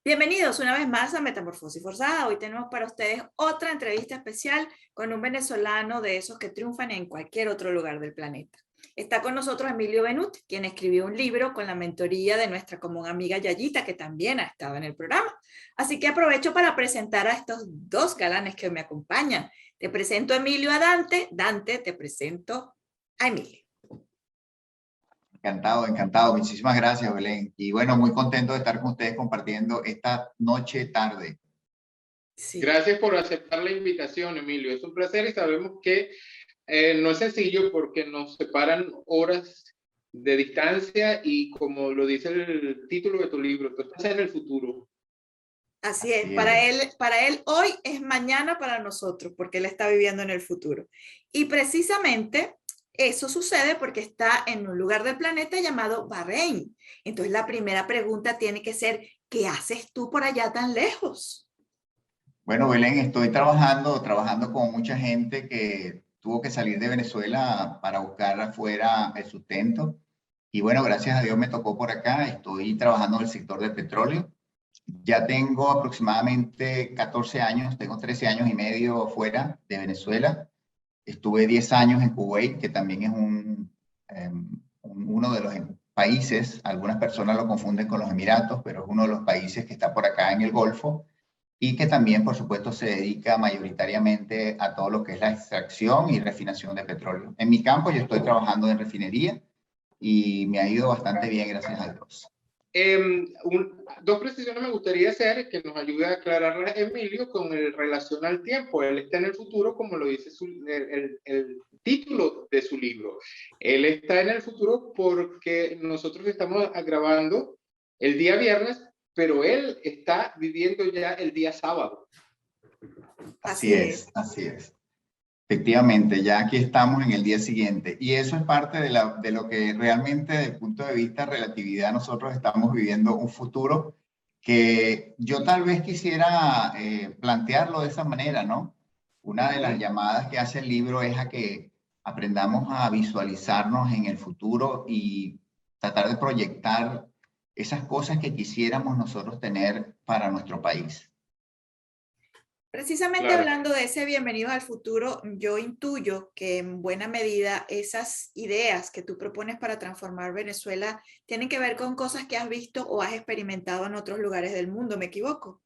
Bienvenidos una vez más a Metamorfosis Forzada. Hoy tenemos para ustedes otra entrevista especial con un venezolano de esos que triunfan en cualquier otro lugar del planeta. Está con nosotros Emilio Benut, quien escribió un libro con la mentoría de nuestra común amiga Yayita, que también ha estado en el programa. Así que aprovecho para presentar a estos dos galanes que me acompañan. Te presento a Emilio a Dante. Dante, te presento a Emilio. Encantado, encantado. Muchísimas gracias, Belén. Y bueno, muy contento de estar con ustedes compartiendo esta noche tarde. Sí. Gracias por aceptar la invitación, Emilio. Es un placer y sabemos que no es sencillo porque nos separan horas de distancia y como lo dice el título de tu libro, tú estás en el futuro. Así es. Para él hoy es mañana para nosotros porque él está viviendo en el futuro. Y precisamente eso sucede porque está en un lugar del planeta llamado Bahrein. Entonces la primera pregunta tiene que ser, ¿qué haces tú por allá tan lejos? Bueno, Belén, estoy trabajando con mucha gente que tuvo que salir de Venezuela para buscar afuera el sustento. Y bueno, gracias a Dios me tocó por acá. Estoy trabajando en el sector del petróleo. Ya tengo aproximadamente 14 años, tengo 13 años y medio fuera de Venezuela. Estuve 10 años en Kuwait, que también es uno de los países, algunas personas lo confunden con los Emiratos, pero es uno de los países que está por acá en el Golfo y que también, por supuesto, se dedica mayoritariamente a todo lo que es la extracción y refinación de petróleo. En mi campo yo estoy trabajando en refinería y me ha ido bastante bien, gracias a Dios. Dos precisiones me gustaría hacer que nos ayude a aclarar Emilio con relación al tiempo. Él está en el futuro, como lo dice el título de su libro. Él está en el futuro porque nosotros estamos grabando el día viernes, pero él está viviendo ya el día sábado. Así es, así es. Efectivamente, ya aquí estamos en el día siguiente y eso es parte de lo que realmente desde el punto de vista de relatividad nosotros estamos viviendo un futuro que yo tal vez quisiera plantearlo de esa manera, ¿no? Una de las llamadas que hace el libro es a que aprendamos a visualizarnos en el futuro y tratar de proyectar esas cosas que quisiéramos nosotros tener para nuestro país. Precisamente claro. Hablando de ese bienvenido al futuro, yo intuyo que en buena medida esas ideas que tú propones para transformar Venezuela tienen que ver con cosas que has visto o has experimentado en otros lugares del mundo, ¿me equivoco?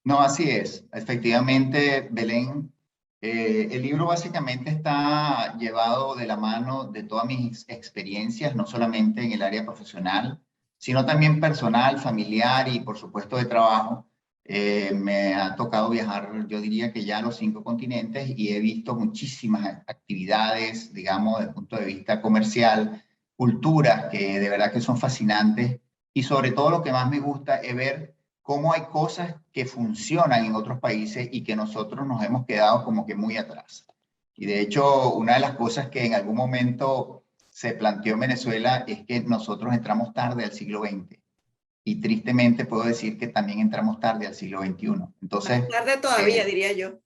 No, así es. Efectivamente, Belén, el libro básicamente está llevado de la mano de todas mis experiencias, no solamente en el área profesional, sino también personal, familiar y por supuesto de trabajo. Me ha tocado viajar, yo diría que ya a los 5 continentes y he visto muchísimas actividades, digamos, desde el punto de vista comercial, culturas que de verdad que son fascinantes y sobre todo lo que más me gusta es ver cómo hay cosas que funcionan en otros países y que nosotros nos hemos quedado como que muy atrás. Y de hecho, una de las cosas que en algún momento se planteó en Venezuela es que nosotros entramos tarde al siglo XX. Y tristemente puedo decir que también entramos tarde al siglo XXI. Entonces, más tarde todavía, diría yo.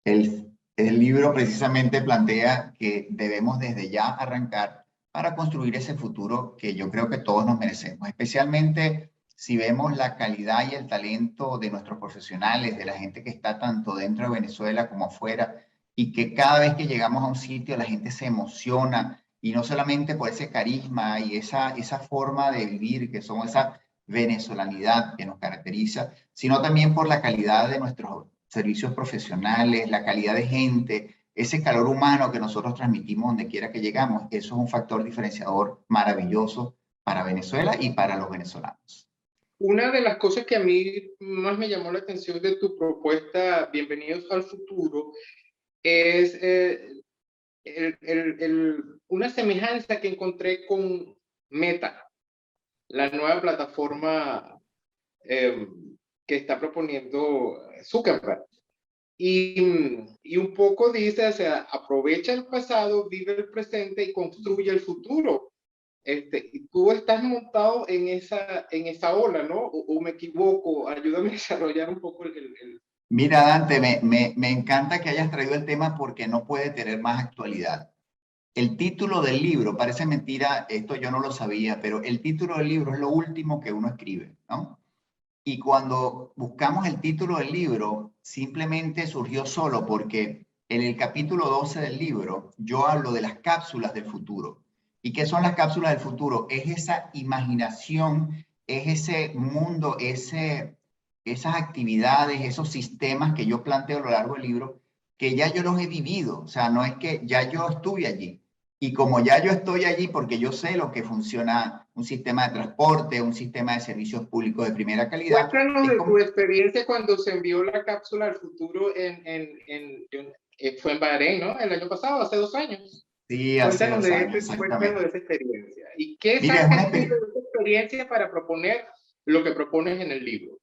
El libro precisamente plantea que debemos desde ya arrancar para construir ese futuro que yo creo que todos nos merecemos, especialmente si vemos la calidad y el talento de nuestros profesionales, de la gente que está tanto dentro de Venezuela como afuera, y que cada vez que llegamos a un sitio la gente se emociona, y no solamente por ese carisma y esa forma de vivir, que somos esa venezolanidad que nos caracteriza, sino también por la calidad de nuestros servicios profesionales, la calidad de gente, ese calor humano que nosotros transmitimos donde quiera que llegamos. Eso es un factor diferenciador maravilloso para Venezuela y para los venezolanos. Una de las cosas que a mí más me llamó la atención de tu propuesta, Bienvenidos al Futuro, es una semejanza que encontré con Meta, la nueva plataforma que está proponiendo Zuckerberg. Y un poco dice, o sea, aprovecha el pasado, vive el presente y construye el futuro. Y tú estás montado en esa ola, ¿no? O me equivoco, ayúdame a desarrollar un poco Mira, Dante, me encanta que hayas traído el tema porque no puede tener más actualidad. El título del libro, parece mentira, esto yo no lo sabía, pero el título del libro es lo último que uno escribe, ¿no? Y cuando buscamos el título del libro, simplemente surgió solo porque en el capítulo 12 del libro yo hablo de las cápsulas del futuro. ¿Y qué son las cápsulas del futuro? Es esa imaginación, es ese mundo, esas actividades, esos sistemas que yo planteo a lo largo del libro, que ya yo los he vivido. O sea, no es que ya yo estuve allí. Y como ya yo estoy allí, porque yo sé lo que funciona un sistema de transporte, un sistema de servicios públicos de primera calidad, Cuéntanos es de tu como, experiencia cuando se envió la cápsula al futuro fue en Bahrein, ¿no? El año pasado, hace 2 años. sí, hace Cuéntanos 2 años, cuéntanos exactamente. de esa experiencia. ¿Y qué Mira, es una sacas tú de experiencia. esa experiencia para proponer lo que propones en el libro?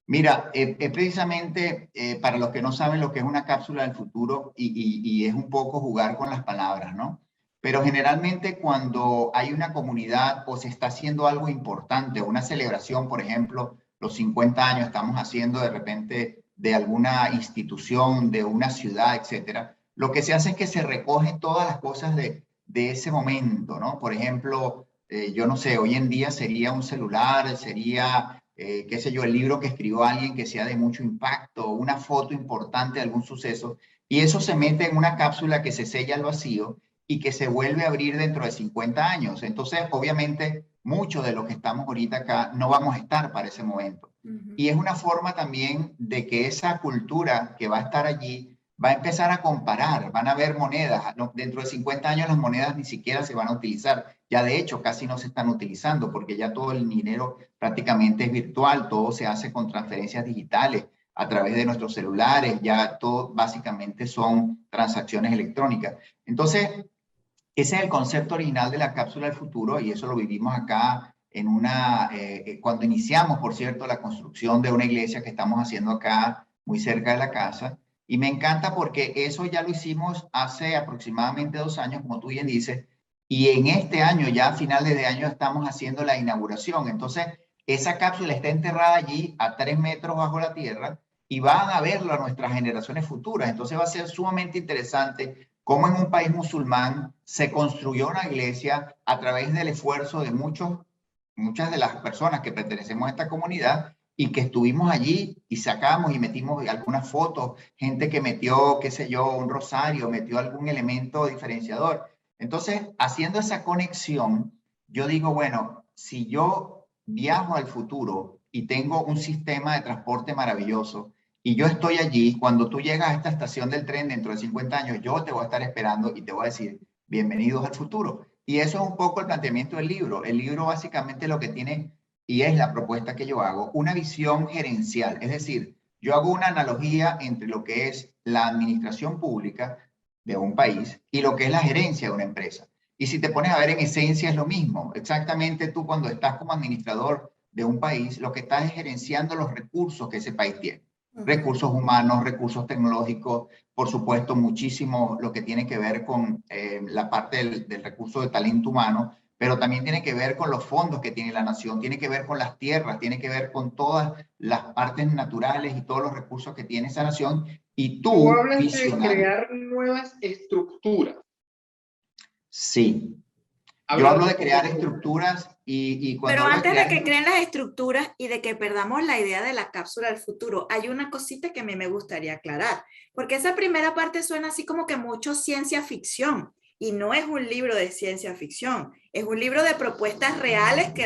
Mira, precisamente para los que no saben lo que es una cápsula del futuro y es un poco jugar con las palabras, ¿no? Pero generalmente cuando hay una comunidad o se está haciendo algo importante, una celebración, por ejemplo, los 50 años estamos haciendo de repente de alguna institución, de una ciudad, etcétera, lo que se hace es que se recogen todas las cosas de ese momento, ¿no? Por ejemplo, yo no sé, hoy en día sería un celular, sería qué sé yo, el libro que escribió alguien que sea de mucho impacto, una foto importante de algún suceso, y eso se mete en una cápsula que se sella al vacío y que se vuelve a abrir dentro de 50 años. Entonces, obviamente, mucho de lo que estamos ahorita acá no vamos a estar para ese momento. Ujú. Y es una forma también de que esa cultura que va a estar allí va a empezar a comparar, van a haber monedas. Dentro de 50 años las monedas ni siquiera se van a utilizar. Ya de hecho casi no se están utilizando porque ya todo el dinero prácticamente es virtual, todo se hace con transferencias digitales a través de nuestros celulares, ya todo básicamente son transacciones electrónicas. Entonces, ese es el concepto original de la cápsula del futuro y eso lo vivimos acá cuando iniciamos, por cierto, la construcción de una iglesia que estamos haciendo acá muy cerca de la casa. Y me encanta porque eso ya lo hicimos hace aproximadamente 2 años, como tú bien dices, y en este año, ya a finales de año, estamos haciendo la inauguración. Entonces, esa cápsula está enterrada allí a 3 metros bajo la tierra y van a verlo a nuestras generaciones futuras. Entonces va a ser sumamente interesante cómo en un país musulmán se construyó una iglesia a través del esfuerzo de muchas de las personas que pertenecemos a esta comunidad y que estuvimos allí y sacamos y metimos algunas fotos, gente que metió, qué sé yo, un rosario, metió algún elemento diferenciador. Entonces, haciendo esa conexión, yo digo, bueno, si yo viajo al futuro y tengo un sistema de transporte maravilloso, y yo estoy allí, cuando tú llegas a esta estación del tren dentro de 50 años, yo te voy a estar esperando y te voy a decir, bienvenidos al futuro. Y eso es un poco el planteamiento del libro. El libro básicamente lo que tiene, y es la propuesta que yo hago, una visión gerencial. Es decir, yo hago una analogía entre lo que es la administración pública de un país y lo que es la gerencia de una empresa. Y si te pones a ver en esencia es lo mismo. Exactamente tú cuando estás como administrador de un país, lo que estás es gerenciando los recursos que ese país tiene. Ujú. Recursos humanos, recursos tecnológicos, por supuesto, muchísimo lo que tiene que ver con la parte del recurso de talento humano, pero también tiene que ver con los fondos que tiene la nación, tiene que ver con las tierras, tiene que ver con todas las partes naturales y todos los recursos que tiene esa nación. Y Tú tú, hablas de visionario, crear nuevas estructuras. sí. Yo hablo Háblanos de un crear poquito de eso. estructuras y cuando Pero hablo de antes de crear que estructuras, creen las estructuras y de que perdamos la idea de la cápsula del futuro, hay una cosita que a mí me gustaría aclarar, porque esa primera parte suena así como que mucho ciencia ficción, y no es un libro de ciencia ficción, es un libro de propuestas reales que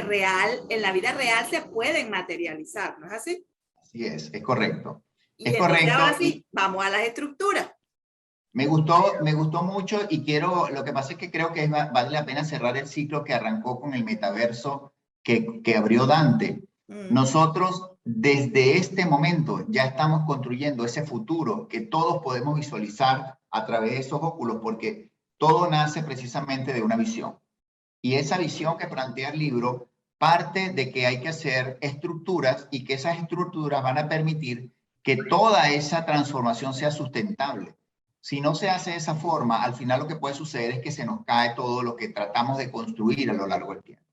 en la vida real se pueden materializar, ¿no es así? sí es correcto. Y Es entonces ahora correcto sí, vamos a las estructuras. me gustó mucho y quiero, lo que pasa es que creo que vale la pena cerrar el ciclo que arrancó con el metaverso que abrió Dante. Mm. Nosotros desde este momento ya estamos construyendo ese futuro que todos podemos visualizar a través de esos óculos porque todo nace precisamente de una visión. Y esa visión que plantea el libro parte de que hay que hacer estructuras y que esas estructuras van a permitir que toda esa transformación sea sustentable. Si no se hace de esa forma, al final lo que puede suceder es que se nos cae todo lo que tratamos de construir a lo largo del tiempo.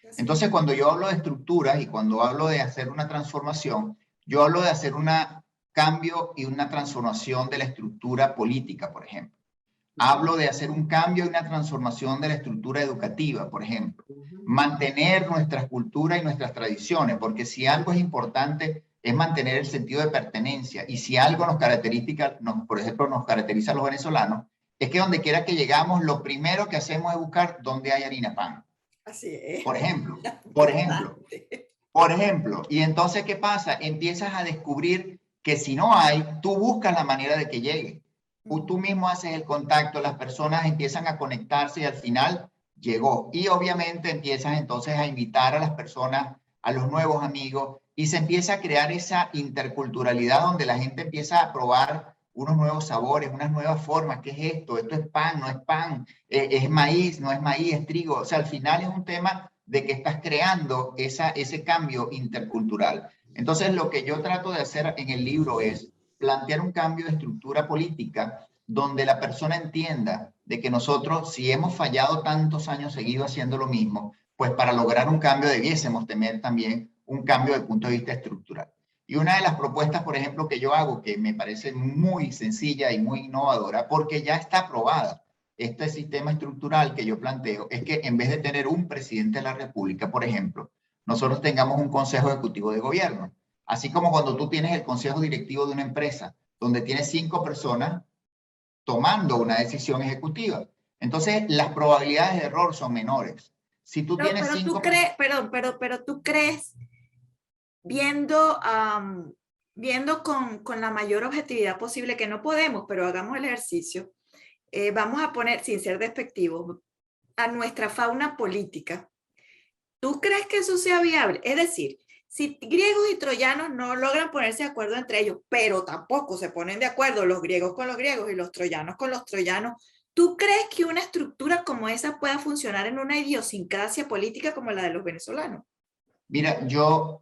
Así. Entonces, cuando yo hablo de estructuras y cuando hablo de hacer una transformación, yo hablo de hacer una cambio y una transformación de la estructura política, por ejemplo. Hablo de hacer un cambio y una transformación de la estructura educativa, por ejemplo. Mantener nuestras culturas y nuestras tradiciones, porque si algo es importante es mantener el sentido de pertenencia. Y si algo nos caracteriza, por ejemplo, nos caracteriza a los venezolanos, es que donde quiera que llegamos, lo primero que hacemos es buscar dónde hay harina pan. Así es. Por ejemplo, por ejemplo. Por ejemplo, y entonces, ¿qué pasa? Empiezas a descubrir que si no hay, tú buscas la manera de que llegue. Tú mismo haces el contacto, las personas empiezan a conectarse y al final llegó. Y obviamente empiezas entonces a invitar a las personas, a los nuevos amigos, y se empieza a crear esa interculturalidad donde la gente empieza a probar unos nuevos sabores, unas nuevas formas. ¿Qué es esto? Esto es pan, no es pan, es maíz, no es maíz, es trigo. O sea, al final es un tema de que estás creando ese cambio intercultural. Entonces, lo que yo trato de hacer en el libro es plantear un cambio de estructura política donde la persona entienda de que nosotros, si hemos fallado tantos años seguidos haciendo lo mismo, pues para lograr un cambio debiésemos tener también un cambio de punto de vista estructural. Y una de las propuestas, por ejemplo, que yo hago, que me parece muy sencilla y muy innovadora, porque ya está aprobada, este sistema estructural que yo planteo, es que en vez de tener un presidente de la República, por ejemplo, nosotros tengamos un consejo ejecutivo de gobierno. Así como cuando tú tienes el consejo directivo de una empresa, donde tienes 5 personas tomando una decisión ejecutiva. Entonces, las probabilidades de error son menores. Si tú No, tienes pero tú 5... crees, perdón, pero tú crees, viendo, viendo con la mayor objetividad posible, que no podemos, pero hagamos el ejercicio, vamos a poner, sin ser despectivos, a nuestra fauna política. ¿Tú crees que eso sea viable? Es decir, si griegos y troyanos no logran ponerse de acuerdo entre ellos, pero tampoco se ponen de acuerdo los griegos con los griegos y los troyanos con los troyanos, ¿tú crees que una estructura como esa pueda funcionar en una idiosincrasia política como la de los venezolanos? Mira,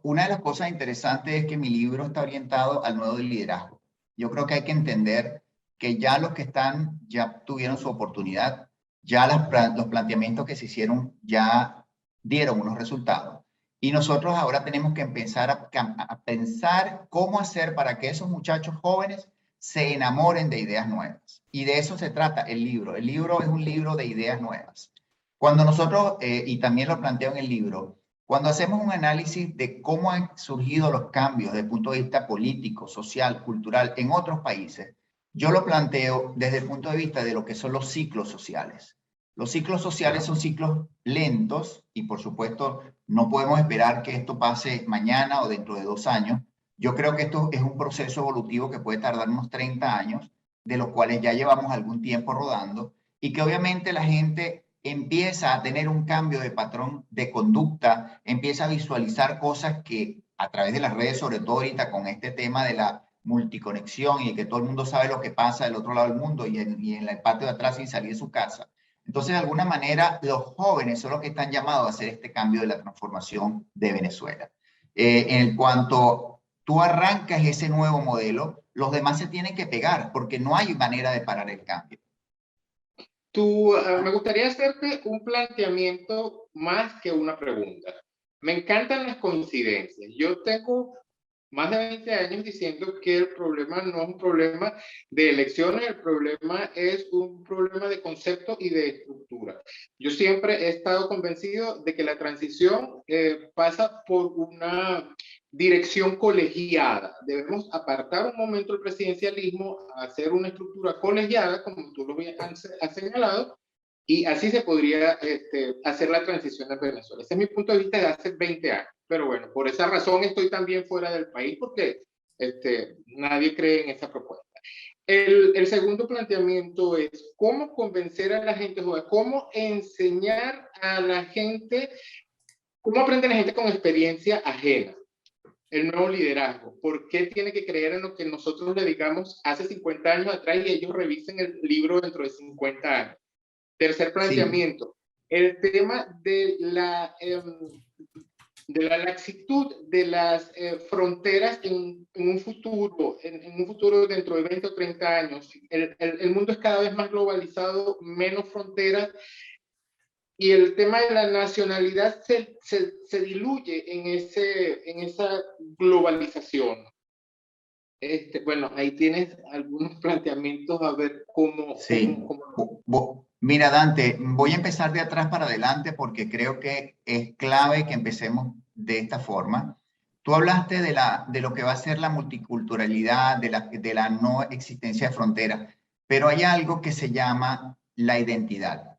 una de las cosas interesantes es que mi libro está orientado al nuevo liderazgo. Yo creo que hay que entender que ya los que están, ya tuvieron su oportunidad, ya los planteamientos que se hicieron ya dieron unos resultados. Y nosotros ahora tenemos que empezar a pensar cómo hacer para que esos muchachos jóvenes se enamoren de ideas nuevas. Y de eso se trata el libro. El libro es un libro de ideas nuevas. Cuando nosotros, y también lo planteo en el libro, cuando hacemos un análisis de cómo han surgido los cambios desde el punto de vista político, social, cultural en otros países, yo lo planteo desde el punto de vista de lo que son los ciclos sociales. Los ciclos sociales son ciclos lentos y, por supuesto, no podemos esperar que esto pase mañana o dentro de 2 años. Yo creo que esto es un proceso evolutivo que puede tardar unos 30 años, de los cuales ya llevamos algún tiempo rodando, y que obviamente la gente empieza a tener un cambio de patrón de conducta, empieza a visualizar cosas que a través de las redes, sobre todo ahorita con este tema de la multiconexión y de que todo el mundo sabe lo que pasa del otro lado del mundo y en el patio de atrás sin salir de su casa. Entonces, de alguna manera, los jóvenes son los que están llamados a hacer este cambio de la transformación de Venezuela. En cuanto tú arrancas ese nuevo modelo, los demás se tienen que pegar porque no hay manera de parar el cambio. Me gustaría hacerte un planteamiento más que una pregunta. Me encantan las coincidencias. Yo tengo más de 20 años diciendo que el problema no es un problema de elecciones, el problema es un problema de concepto y de estructura. Yo siempre he estado convencido de que la transición pasa por una dirección colegiada. Debemos apartar un momento el presidencialismo, hacer una estructura colegiada, como tú lo has señalado, y así se podría hacer la transición en Venezuela. Ese es mi punto de vista de hace 20 años. Pero bueno, por esa razón estoy también fuera del país porque nadie cree en esa propuesta. El segundo planteamiento es cómo convencer a la gente joven, cómo enseñar a la gente, cómo aprende la gente con experiencia ajena. El nuevo liderazgo. ¿Por qué tiene que creer en lo que nosotros le digamos hace 50 años atrás y ellos revisen el libro dentro de 50 años? Tercer planteamiento, sí. El tema de la laxitud de las fronteras en un futuro, en un futuro dentro de 20 o 30 años. El mundo es cada vez más globalizado, menos fronteras, y el tema de la nacionalidad se diluye en esa globalización. Bueno, ahí tienes algunos planteamientos a ver cómo, Sí. Mira, Dante, voy a empezar de atrás para adelante porque creo que es clave que empecemos de esta forma. Tú hablaste de lo que va a ser la multiculturalidad, de la no existencia de fronteras, pero hay algo que se llama la identidad.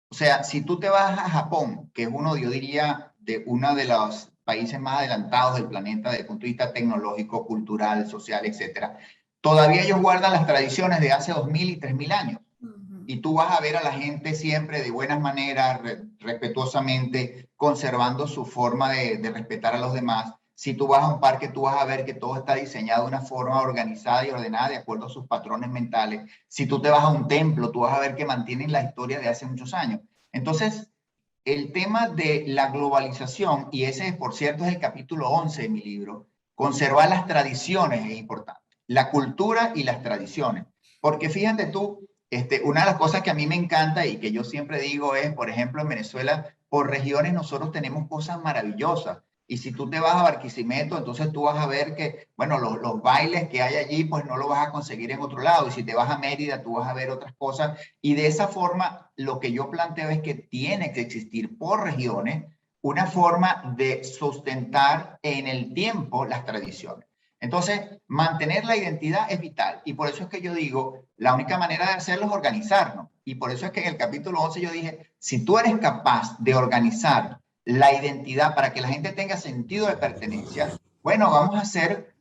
O sea, si tú te vas a Japón, que es uno, yo diría, de uno de los países más adelantados del planeta desde el punto de vista tecnológico, cultural, social, etcétera, todavía ellos guardan las tradiciones de hace 2000 y 3000 años. Y tú vas a ver a la gente siempre de buenas maneras, respetuosamente, conservando su forma de respetar a los demás. Si tú vas a un parque, tú vas a ver que todo está diseñado de una forma organizada y ordenada de acuerdo a sus patrones mentales. Si tú te vas a un templo, tú vas a ver que mantienen la historia de hace muchos años. Entonces, el tema de la globalización, y ese, por cierto, es el capítulo 11 de mi libro, conservar las tradiciones es importante. La cultura y las tradiciones. Porque fíjate tú, una de las cosas que a mí me encanta y que yo siempre digo es, por ejemplo, en Venezuela, por regiones nosotros tenemos cosas maravillosas. Y si tú te vas a Barquisimeto, entonces tú vas a ver que, bueno, los bailes que hay allí, pues no lo vas a conseguir en otro lado. Y si te vas a Mérida, tú vas a ver otras cosas. Y de esa forma, lo que yo planteo es que tiene que existir por regiones una forma de sustentar en el tiempo las tradiciones. Entonces, mantener la identidad es vital. Y por eso es que yo digo, la única manera de hacerlo es organizarnos. Y por eso es que en el capítulo 11 yo dije, si tú eres capaz de organizar la identidad para que la gente tenga sentido de pertenencia, bueno, vamos a hacer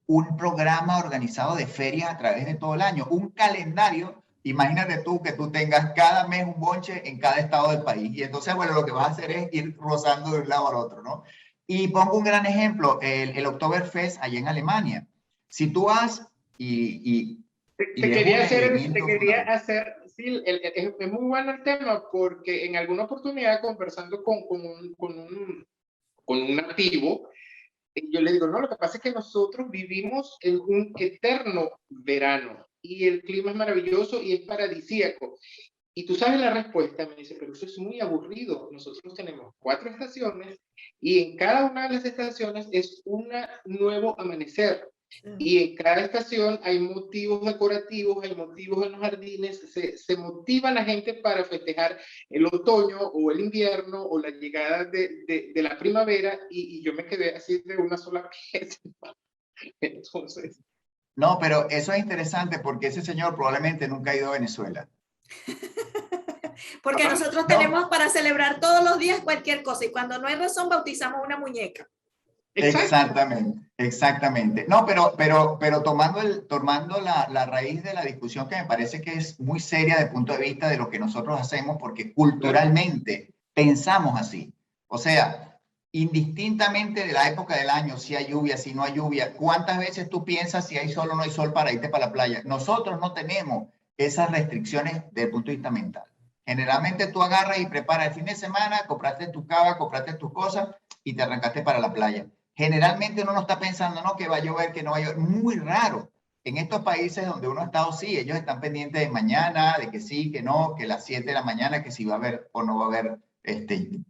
un programa organizado de ferias a través de todo el año, un calendario. Imagínate tú que tú tengas cada mes un bonche en cada estado del país. Y entonces, bueno, lo que vas a hacer es ir rozando de un lado al otro, ¿no? Y pongo un gran ejemplo, el Oktoberfest allá en Alemania. Si tú vas Te quería fundamental. hacer, sí, es muy bueno el tema porque en alguna oportunidad conversando con un nativo, yo le digo, no, lo que pasa es que nosotros vivimos en un eterno verano y el clima es maravilloso y es paradisíaco. Y tú sabes la respuesta, me dice, pero eso es muy aburrido. Nosotros tenemos 4 estaciones y en cada una de las estaciones es un nuevo amanecer. Y en cada estación hay motivos decorativos, hay motivos en los jardines, se motiva la gente para festejar el otoño o el invierno o la llegada de la primavera y yo me quedé así de una sola pieza. Entonces... No, pero eso es interesante porque ese señor probablemente nunca ha ido a Venezuela. Porque nosotros tenemos para celebrar todos los días cualquier cosa y cuando no hay razón bautizamos una muñeca. Exactamente, exactamente. No, pero tomando la raíz de la discusión que me parece que es muy seria desde el punto de vista de lo que nosotros hacemos, porque culturalmente pensamos así. O sea, indistintamente de la época del año, si hay lluvia, si no hay lluvia, ¿cuántas veces tú piensas si hay sol o no hay sol para irte para la playa? Nosotros no tenemos esas restricciones desde el punto de vista mental. Generalmente tú agarras y preparas el fin de semana, compraste tu cava, compraste tus cosas y te arrancaste para la playa. Generalmente uno no está pensando, no, que va a llover, que no va a llover. Muy raro. En estos países donde uno ha estado, sí, ellos están pendientes de mañana, de que sí, que no, que las 7 de la mañana, que si va a haber o no va a haber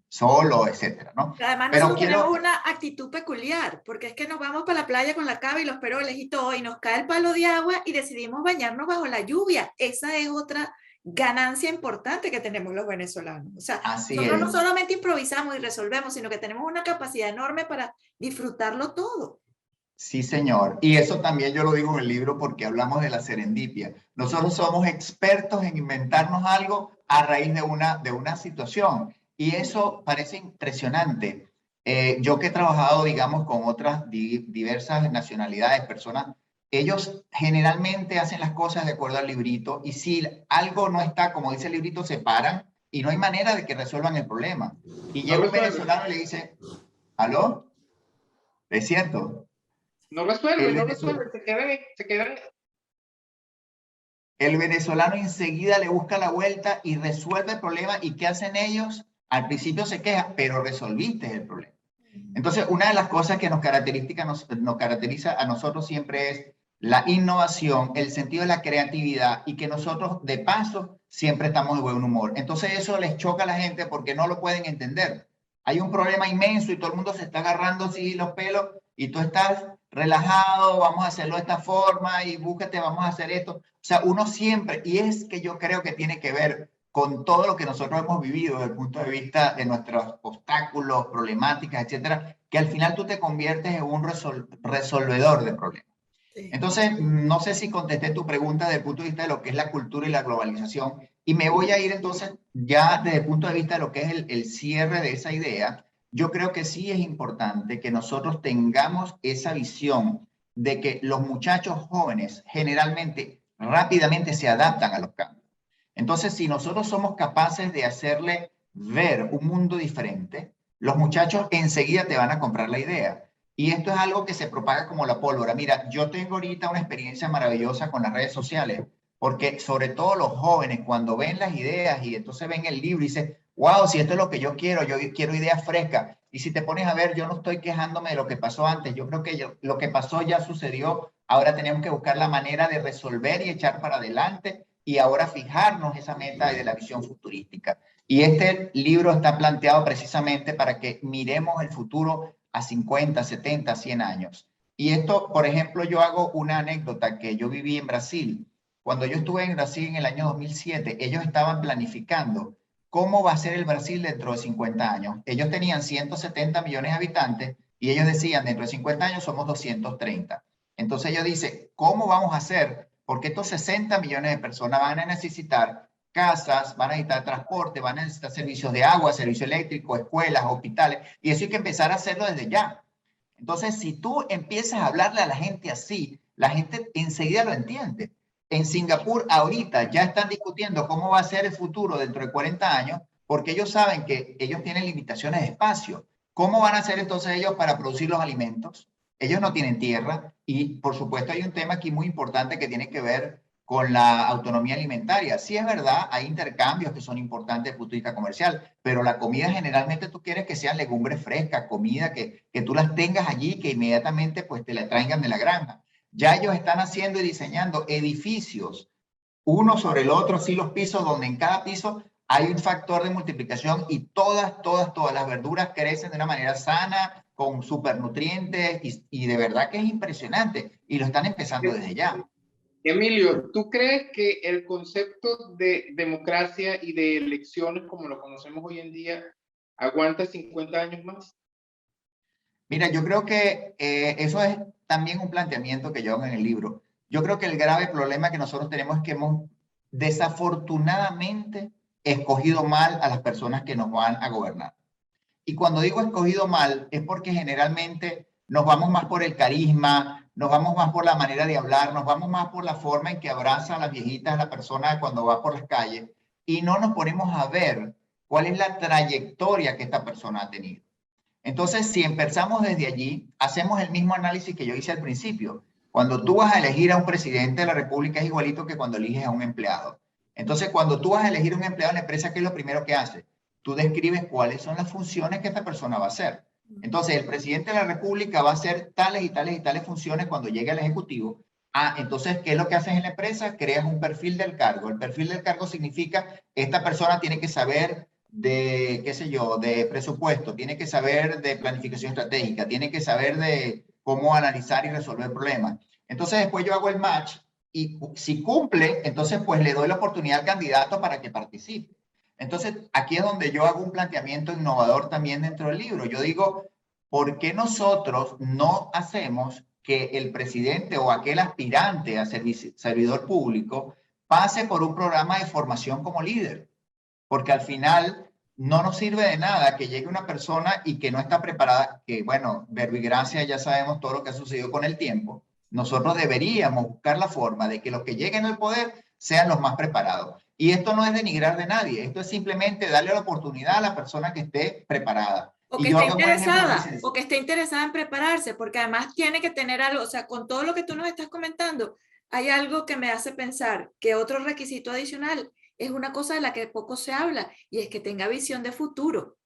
sol o etcétera, ¿no? Además, Pero nosotros tenemos una actitud peculiar, porque es que nos vamos para la playa con la cava y los peroles y todo, y nos cae el palo de agua y decidimos bañarnos bajo la lluvia. Esa es otra ganancia importante que tenemos los venezolanos. O sea, nosotros no solamente improvisamos y resolvemos, sino que tenemos una capacidad enorme para disfrutarlo todo. Sí, señor. Y eso también yo lo digo en el libro porque hablamos de la serendipia. Nosotros somos expertos en inventarnos algo a raíz de una situación. Y eso parece impresionante. Yo que he trabajado, digamos, con otras diversas nacionalidades, personas, ellos generalmente hacen las cosas de acuerdo al librito y si algo no está como dice el librito, se paran y no hay manera de que resuelvan el problema. Y llega un venezolano y le dice, ¿aló? ¿Es cierto? No resuelven, se quedan. El venezolano enseguida le busca la vuelta y resuelve el problema. ¿Y qué hacen ellos? Al principio se queja, pero resolviste el problema. Entonces, una de las cosas que nos caracteriza a nosotros siempre es la innovación, el sentido de la creatividad y que nosotros, de paso, siempre estamos de buen humor. Entonces, eso les choca a la gente porque no lo pueden entender. Hay un problema inmenso y todo el mundo se está agarrando así los pelos y tú estás relajado, vamos a hacerlo de esta forma y búscate, vamos a hacer esto. O sea, uno siempre, y es que yo creo que tiene que ver con todo lo que nosotros hemos vivido desde el punto de vista de nuestros obstáculos, problemáticas, etcétera, que al final tú te conviertes en un resolvedor de problemas. Sí. Entonces, no sé si contesté tu pregunta desde el punto de vista de lo que es la cultura y la globalización, y me voy a ir entonces ya desde el punto de vista de lo que es el cierre de esa idea. Yo creo que sí es importante que nosotros tengamos esa visión de que los muchachos jóvenes generalmente rápidamente se adaptan a los cambios. Entonces, si nosotros somos capaces de hacerle ver un mundo diferente, los muchachos enseguida te van a comprar la idea. Y esto es algo que se propaga como la pólvora. Mira, yo tengo ahorita una experiencia maravillosa con las redes sociales, porque sobre todo los jóvenes, cuando ven las ideas y entonces ven el libro y dicen, wow, si esto es lo que yo quiero ideas frescas. Y si te pones a ver, yo no estoy quejándome de lo que pasó antes. Yo creo que lo que pasó ya sucedió. Ahora tenemos que buscar la manera de resolver y echar para adelante y ahora fijarnos esa meta de la visión futurística. Y este libro está planteado precisamente para que miremos el futuro a 50, 70, 100 años. Y esto, por ejemplo, yo hago una anécdota que yo viví en Brasil. Cuando yo estuve en Brasil en el año 2007, ellos estaban planificando cómo va a ser el Brasil dentro de 50 años. Ellos tenían 170 millones de habitantes y ellos decían, dentro de 50 años somos 230. Entonces ellos dicen, ¿cómo vamos a hacer? Porque estos 60 millones de personas van a necesitar casas, van a necesitar transporte, van a necesitar servicios de agua, servicio eléctrico, escuelas, hospitales, y eso hay que empezar a hacerlo desde ya. Entonces, si tú empiezas a hablarle a la gente así, la gente enseguida lo entiende. En Singapur ahorita ya están discutiendo cómo va a ser el futuro dentro de 40 años, porque ellos saben que ellos tienen limitaciones de espacio. ¿Cómo van a hacer entonces ellos para producir los alimentos? Ellos no tienen tierra y, por supuesto, hay un tema aquí muy importante que tiene que ver con la autonomía alimentaria. Sí es verdad, hay intercambios que son importantes desde el punto de vista comercial, pero la comida generalmente tú quieres que sean legumbres frescas, comida que tú las tengas allí, que inmediatamente pues te la traigan de la granja. Ya ellos están haciendo y diseñando edificios, uno sobre el otro, así los pisos, donde en cada piso hay un factor de multiplicación y todas las verduras crecen de una manera sana, con supernutrientes y de verdad que es impresionante y lo están empezando desde ya. Emilio, ¿tú crees que el concepto de democracia y de elecciones como lo conocemos hoy en día aguanta 50 años más? Mira, yo creo que eso es también un planteamiento que yo hago en el libro. Yo creo que el grave problema que nosotros tenemos es que hemos desafortunadamente escogido mal a las personas que nos van a gobernar. Y cuando digo escogido mal es porque generalmente nos vamos más por el carisma, nos vamos más por la manera de hablar, nos vamos más por la forma en que abraza a las viejitas la persona cuando va por las calles y no nos ponemos a ver cuál es la trayectoria que esta persona ha tenido. Entonces, si empezamos desde allí, hacemos el mismo análisis que yo hice al principio. Cuando tú vas a elegir a un presidente de la República es igualito que cuando eliges a un empleado. Entonces, cuando tú vas a elegir a un empleado en la empresa, ¿qué es lo primero que hace? Tú describes cuáles son las funciones que esta persona va a hacer. Entonces, el presidente de la República va a hacer tales y tales y tales funciones cuando llegue al Ejecutivo. Ah, entonces, ¿qué es lo que haces en la empresa? Creas un perfil del cargo. El perfil del cargo significa esta persona tiene que saber de, qué sé yo, de presupuesto, tiene que saber de planificación estratégica, tiene que saber de cómo analizar y resolver problemas. Entonces después yo hago el match y si cumple, entonces pues le doy la oportunidad al candidato para que participe. Entonces aquí es donde yo hago un planteamiento innovador también dentro del libro. Yo digo, ¿por qué nosotros no hacemos que el presidente o aquel aspirante a servidor público pase por un programa de formación como líder? Porque al final no nos sirve de nada que llegue una persona y que no está preparada, que bueno, verbigracia ya sabemos todo lo que ha sucedido con el tiempo. Nosotros deberíamos buscar la forma de que los que lleguen al poder sean los más preparados. Y esto no es denigrar de nadie, esto es simplemente darle la oportunidad a la persona que esté preparada. O que esté interesada, o que esté interesada en prepararse, porque además tiene que tener algo, o sea, con todo lo que tú nos estás comentando, hay algo que me hace pensar que otro requisito adicional es una cosa de la que poco se habla, y es que tenga visión de futuro,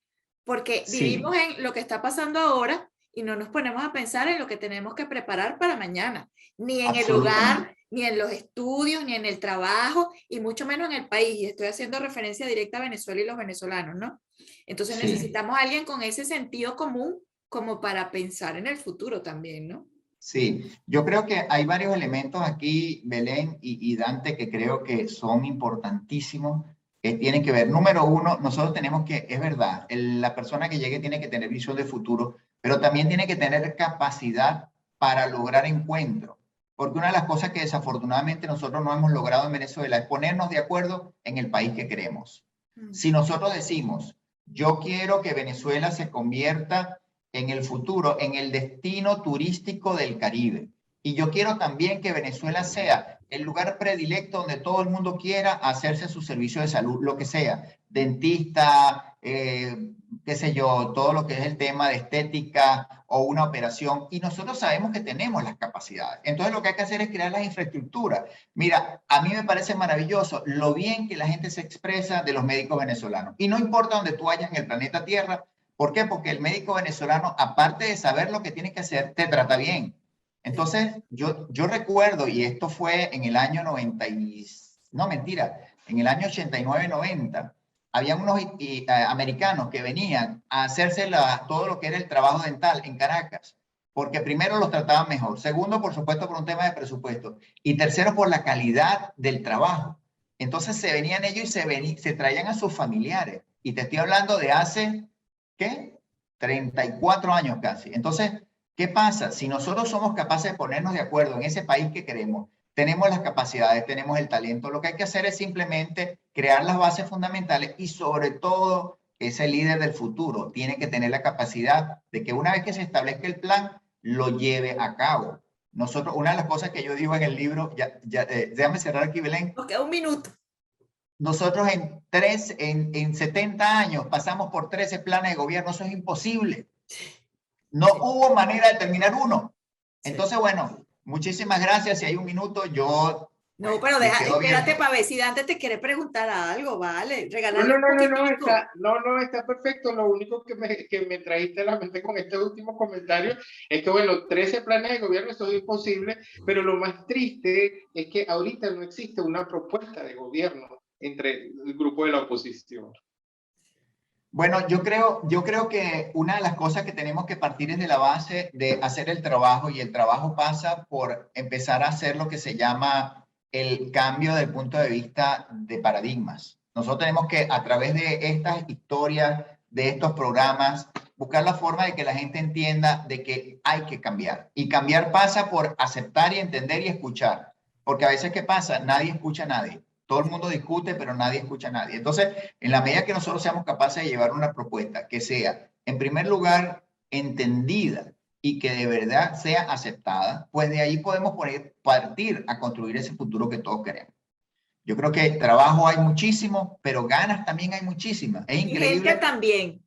porque vivimos en lo que está pasando ahora y no nos ponemos a pensar en lo que tenemos que preparar para mañana, ni en el hogar, ni en los estudios, ni en el trabajo, y mucho menos en el país, y estoy haciendo referencia directa a Venezuela y los venezolanos, ¿no? Entonces necesitamos a alguien con ese sentido común como para pensar en el futuro también, ¿no? Sí, yo creo que hay varios elementos aquí, Belén y Dante, que creo que son importantísimos, que tienen que ver. Número uno, nosotros tenemos que, es verdad, la persona que llegue tiene que tener visión de futuro, pero también tiene que tener capacidad para lograr encuentros. Porque una de las cosas que desafortunadamente nosotros no hemos logrado en Venezuela es ponernos de acuerdo en el país que queremos. Si nosotros decimos, yo quiero que Venezuela se convierta en el futuro, en el destino turístico del Caribe. Y yo quiero también que Venezuela sea el lugar predilecto donde todo el mundo quiera hacerse su servicio de salud, lo que sea, dentista, qué sé yo, todo lo que es el tema de estética o una operación. Y nosotros sabemos que tenemos las capacidades. Entonces lo que hay que hacer es crear las infraestructuras. Mira, a mí me parece maravilloso lo bien que la gente se expresa de los médicos venezolanos. Y no importa donde tú vayas en el planeta Tierra. ¿Por qué? Porque el médico venezolano, aparte de saber lo que tiene que hacer, te trata bien. Entonces, yo recuerdo, y esto fue en el año 90, no mentira, en el año 89-90, había unos americanos que venían a hacerse todo lo que era el trabajo dental en Caracas, porque primero los trataban mejor, segundo, por supuesto, por un tema de presupuesto, y tercero, por la calidad del trabajo. Entonces, se venían ellos y se traían a sus familiares. Y te estoy hablando de hace... ¿qué? 34 años casi. Entonces, ¿qué pasa? Si nosotros somos capaces de ponernos de acuerdo en ese país que queremos, tenemos las capacidades, tenemos el talento, lo que hay que hacer es simplemente crear las bases fundamentales y sobre todo ese líder del futuro tiene que tener la capacidad de que una vez que se establezca el plan, lo lleve a cabo. Nosotros, una de las cosas que yo digo en el libro, déjame cerrar aquí, Belén. Nos queda un minuto. Nosotros en 70 años pasamos por 13 planes de gobierno, eso es imposible. No hubo manera de terminar uno. Entonces, bueno, muchísimas gracias. Si hay un minuto, yo... No, pero espérate para ver si Dante te quiere preguntar algo, vale. Regalarle no, está perfecto. Lo único que me trajiste a la mente con este último comentario es que, bueno, 13 planes de gobierno, eso es imposible, pero lo más triste es que ahorita no existe una propuesta de gobierno entre el grupo de la oposición. Bueno, yo creo que una de las cosas que tenemos que partir es de la base de hacer el trabajo, y el trabajo pasa por empezar a hacer lo que se llama el cambio del punto de vista de paradigmas. Nosotros tenemos que, a través de estas historias, de estos programas, buscar la forma de que la gente entienda de que hay que cambiar. Y cambiar pasa por aceptar y entender y escuchar. Porque a veces, ¿qué pasa? Nadie escucha a nadie. Todo el mundo discute, pero nadie escucha a nadie. Entonces, en la medida que nosotros seamos capaces de llevar una propuesta que sea, en primer lugar, entendida y que de verdad sea aceptada, pues de ahí podemos partir a construir ese futuro que todos queremos. Yo creo que trabajo hay muchísimo, pero ganas también hay muchísimas. Es increíble. Y gente también.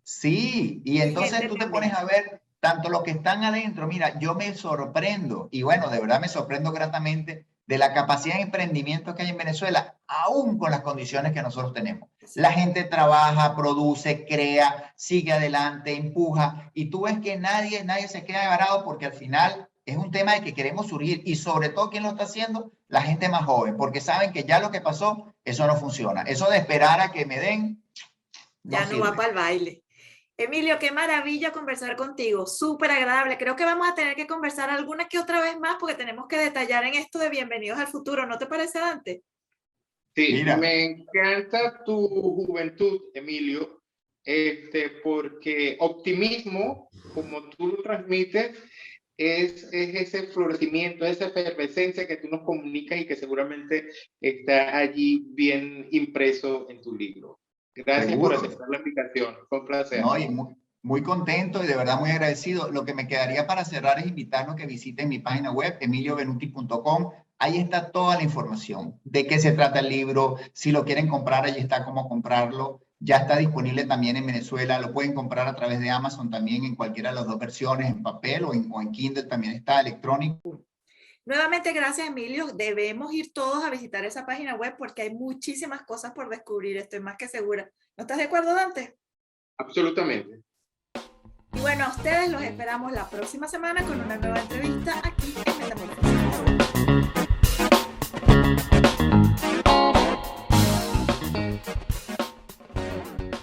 Sí, y entonces tú te pones a ver tanto los que están adentro. Mira, yo me sorprendo, y bueno, de verdad me sorprendo gratamente de la capacidad de emprendimiento que hay en Venezuela, aún con las condiciones que nosotros tenemos. La gente trabaja, produce, crea, sigue adelante, empuja, y tú ves que nadie se queda agarrado, porque al final es un tema de que queremos surgir, y sobre todo, ¿quién lo está haciendo? La gente más joven, porque saben que ya lo que pasó, eso no funciona. Eso de esperar a que me den, ya no va para el baile. Emilio, qué maravilla conversar contigo, súper agradable. Creo que vamos a tener que conversar alguna que otra vez más, porque tenemos que detallar en esto de Bienvenidos al Futuro, ¿no te parece, Dante? Sí, mira, me encanta tu juventud, Emilio, porque optimismo, como tú lo transmites, es ese florecimiento, esa efervescencia que tú nos comunicas y que seguramente está allí bien impreso en tu libro. Gracias por aceptar la invitación, fue un placer. No, y muy contento y de verdad muy agradecido. Lo que me quedaría para cerrar es invitarlos a que visiten mi página web, emiliobenuti.com. Ahí está toda la información de qué se trata el libro. Si lo quieren comprar, allí está cómo comprarlo. Ya está disponible también en Venezuela. Lo pueden comprar a través de Amazon también, en cualquiera de las dos versiones, en papel o en Kindle también está, electrónico. Nuevamente, gracias, Emilio. Debemos ir todos a visitar esa página web porque hay muchísimas cosas por descubrir. Estoy más que segura. ¿No estás de acuerdo, Dante? Absolutamente. Y bueno, a ustedes los esperamos la próxima semana con una nueva entrevista aquí en Metamorfosis.